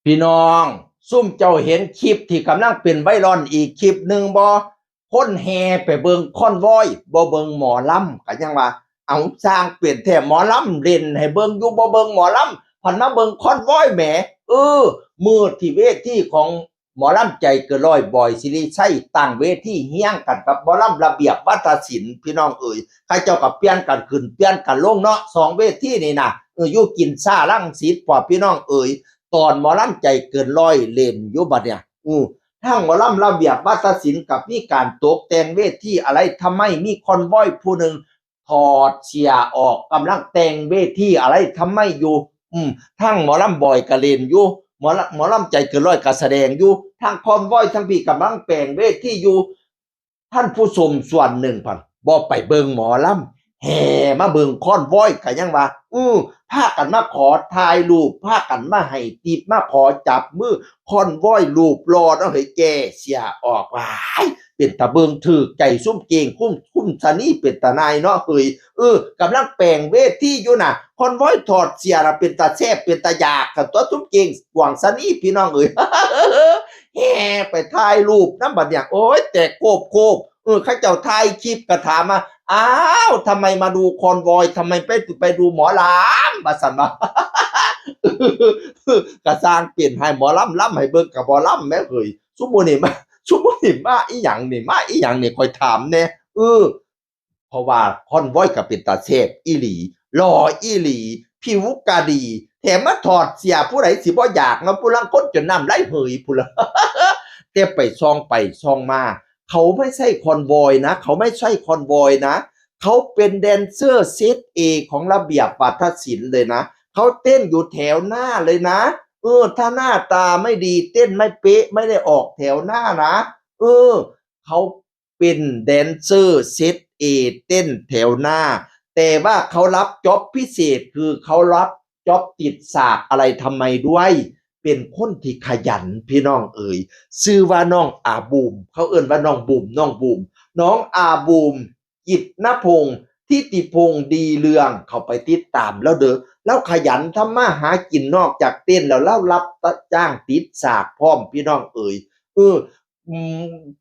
พี่น้องซุ่มเจ้าเห็นคลิปที่กำลังเป็นไวรัลอีกคลิปหนึ่งบ่คนแห่ไปเบิงคอนวอยบ่เบิงหมอลำก็ยังว่าเอาสร้างเปลี่ยนแท้หมอลำเล่นให้เบิงอยู่บ่เบิงหมอลำพันมาเบิงคอนวอยแหมเออมือที่เวทีของหมอลำใจเกินร้อยบอยสิริชัยตั้งเวทีเฮี้ยงกันกับหมอลำระเบียบวัฒนศิลป์พี่น้องเอ๋ยใครเจ้าก็เปลี่ยนกันขึ้นเปลี่ยนกันลงเนาะสองเวทีนี่นะอยู่กินซ่ารังสิตพอพี่น้องเอ๋ยตอนหมอลำใจเกินร้อยเล่นอยู่บัดเนี่ยทั้งหมอลำระเบียบวัฒนศิลป์กับมีการตกแต่งเวทีอะไรทำไมมีคอนวอยผู้หนึ่งถอดเสียออกกำลังแต่งเวทีอะไรทำไมอยู่ทั้งหมอลำบอยกะเล่นอยู่หมอลำใจเกินร้อยก็แสดงอยู่ทั้งคอนวอยทั้งพี่กำลังแปลงเวทีอยู่ท่านผู้ชมส่วนหนึ่งพันบ่ไปเบิงหมอลำแห่มาเบิงคอนวอยก็ยังว่าพากันมาขอถ่ายรูปพากันมาให้ติบมาขอจับมือคอนวอยรูปรอเอาให้แกเสียออกว้ายเป็นตะเบิงถือใจซุ่มเก่งคุ้มสนีเป็นตะนายเนาะเฮ้ยกำลังแปลงเวทีอยู่น่ะคอนวอยถอดเสียน่ะเป็นตาแซ่บเป็นตาอยากกับตัวซุ่มเก่งกวางสนีพี่น้องเอ้ย แห่ไปถ่ายรูปนำบัดเนี่ยโอ๊ยแต่โคบเขาเจ้าถ่ายคลิปก็ถามมาอ้าวทำไมมาดูคอนวอยทำไมไปดูหมอลำว่าซั่นว่า ก็สร้างเปลี่ยนให้หมอลำให้เบิ่งก็บ่ลำแหมเอ้ยซุมื้อนี้มาอีหยังนี่ค่อยถามแหน่เออเพราะว่าคอนวอยก็เป็นตาแซ่บอีหลีหล่ออีหลีผิวก็ดีแถมมาถอดเสื้อผู้ใดสิบ่อยากเนาะผู้ลางคนจนน้ำลายเหยพู้นล่ะ แต่ไปส่องมาเขาไม่ใช่คอนวอยนะเขาไม่ใช่คอนวอยนะเขาเป็นแดนเซอร์เซตเอของระเบียบวัฒนศิลป์เลยนะเขาเต้นอยู่แถวหน้าเลยนะถ้าหน้าตาไม่ดีเต้นไม่เป๊ะไม่ได้ออกแถวหน้านะเออเขาเป็นแดนเซอร์เซตเอเต้นแถวหน้าแต่ว่าเขารับจ็อบพิเศษคือเขารับจ็อบติดสากอะไรทำไมด้วยเป็นคนที่ขยันพี่น้องเอ๋ยชื่อว่าน้องอาบูมเขาเอิ้นว่าน้องบูมน้องอาบูมกิตนพงศ์ทิติพงศ์ดีเรืองเขาไปติดตามแล้วเด้อแล้วขยันทำมาหากินนอกจากเต้นแล้วรับจ้างติดสากพร้อมพี่น้องเอ๋ยเออ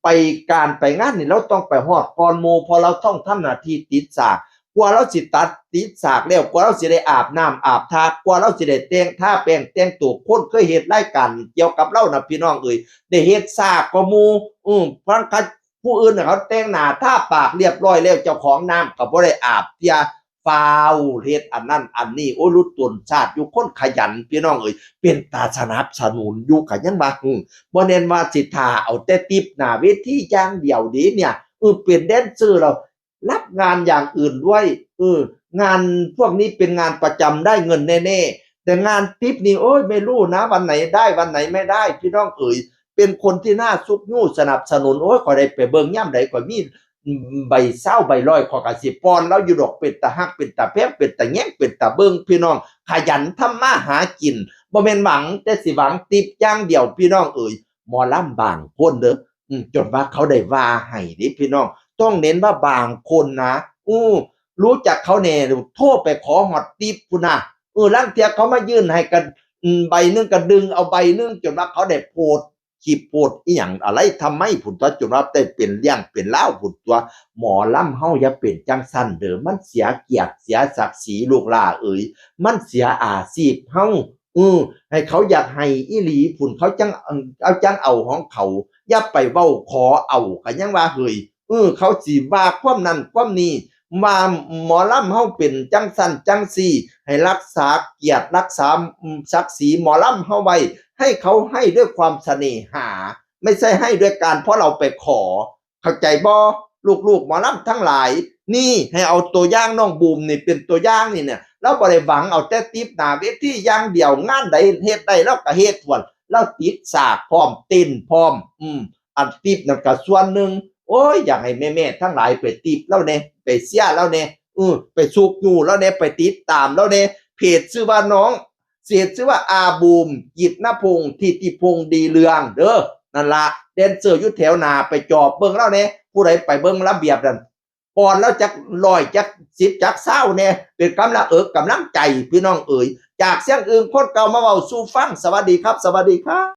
ไปการไปงานนี่เราต้องไปฮอดก่อนหมู่เพราะเราต้องทำหน้าที่ติดสากกว่าเราสิตัดติดสากแล้วกว่าเราสิได้อาบน้ำอาบทากว่าเราสิได้แต่งท่าแป้งแต่งตัวคนเคยเฮ็ดรายการเกี่ยวกับเรานะพี่น้องเอ๋ยได้เฮ็ดสากกว่าหมู่ฟังคัดผู้อื่นน่ะเขาแต่งหน้าทาปากเรียบร้อยแล้วเจ้าของน้ำก็บ่ได้อาบเที่ยฟาวเฮ็ดอันนั้นอันนี้โอ้รุดตนชาติอยู่คนขยันพี่น้องเอ๋ยเป็นตาสนับสนุนอยู่ก็ยังว่าบ่แน่นว่าสิท่าเอาแต่ติปหน้าเวทีอย่างเดียวดีเนี่ยเป็นแดนเซอร์แล้วรับงานอย่างอื่นด้วยงานพวกนี้เป็นงานประจำได้เงินแน่ๆแต่งานติปนี่โอ้ยไม่รู้นะวันไหนได้วันไหนไม่ได้พี่น้องเอ๋ยเป็นคนที่น่าซุกยู่สนับสนุนโอ้ยขอยได้ไปเบิ่งยามใดข้อยมีใบเศร้าใบร้อยข้อยก็สิป้อนแล้วอยู่ดอกเป็นตาฮักเป็นตาแพงเป็นตาแย้งเป็นตาเบิ่งพี่น้องขยันทำมาหากินบ่แม่นหวังแต่สิหวังติปอย่างเดียวพี่น้องเอ๋ยหมอลำบางคนเด้อจนว่าเขาได้ว่าให้เด้พี่น้องต้องเน้นว่าบางคนนะรู้จักเขาแน่โทรไปขอฮอดติปพุ่นน่ะลางเที่ยเขามายื่นให้กันใบหนึงก็ดึงเอาใบหนึงจนว่าเขาได้โพสต์คลิปโพสต์อีหยังอะไรทำไมพุ่นตัวจนว่าได้เป็นเรื่องเป็นราวพุ่นตัวหมอลำเฮาอย่าเป็นจังซั่นเด้อมันเสียเกียรติเสียศักดิ์ศรีลูกหลาเอ๋ยมันเสียอาชีพเฮาให้เขาอยากให้อีหลีพุ่นเขาจังเอาของเขาอย่าไปเว้าขอเอาก็ยังว่าเฮ้ยเขาสิว่าความนั้นความนี้ว่าหมอลำเฮาเป็นจังซั่นจังซี่ให้รักษาเกียรติรักษาศักดิ์ศรีหมอลำเฮาไว้ให้เขาให้ด้วยความเสน่หาไม่ใช่ให้ด้วยการเพราะเราไปขอเข้าใจบ่ลูกๆหมอลำทั้งหลายนี่ให้เอาตัวอย่างน้องบูมนี่เป็นตัวอย่างนี่เนี่ยเราบ่ได้หวังเอาแต่ติปหน้าเวทีอย่างเดียวงานใดเฮ็ดได้เราก็เฮ็ดทั่วเราติดสากพร้อมเต้นพร้อมอันติปนั่นก็ส่วนหนึ่งโอ้ยอยากให้แม่ๆทั้งหลายไปติปแล้วแน่ไปเชียร์แล้วแน่ไปสุกอยู่แล้วแน่ไปติดตามแล้วแน่เพจชื่อว่าน้องเสียชื่อว่าอาบูมกิตนพงศ์ทิติพงศ์ดีเรืองเด้อนั่นละแดนเซอร์อยู่แถวหน้าไปจอบเบิ่งแล้วแน่ผู้ใดไปเบิ่งระเบียบนั่น ปอนแล้วจัก100จัก10จัก20แน่เป็นกำลังกำลังใจพี่น้องเอ๋ยจากเสียงอื่นคนเก่ามาเว้าสู่ฟังสวัสดีครับสวัสดีครับ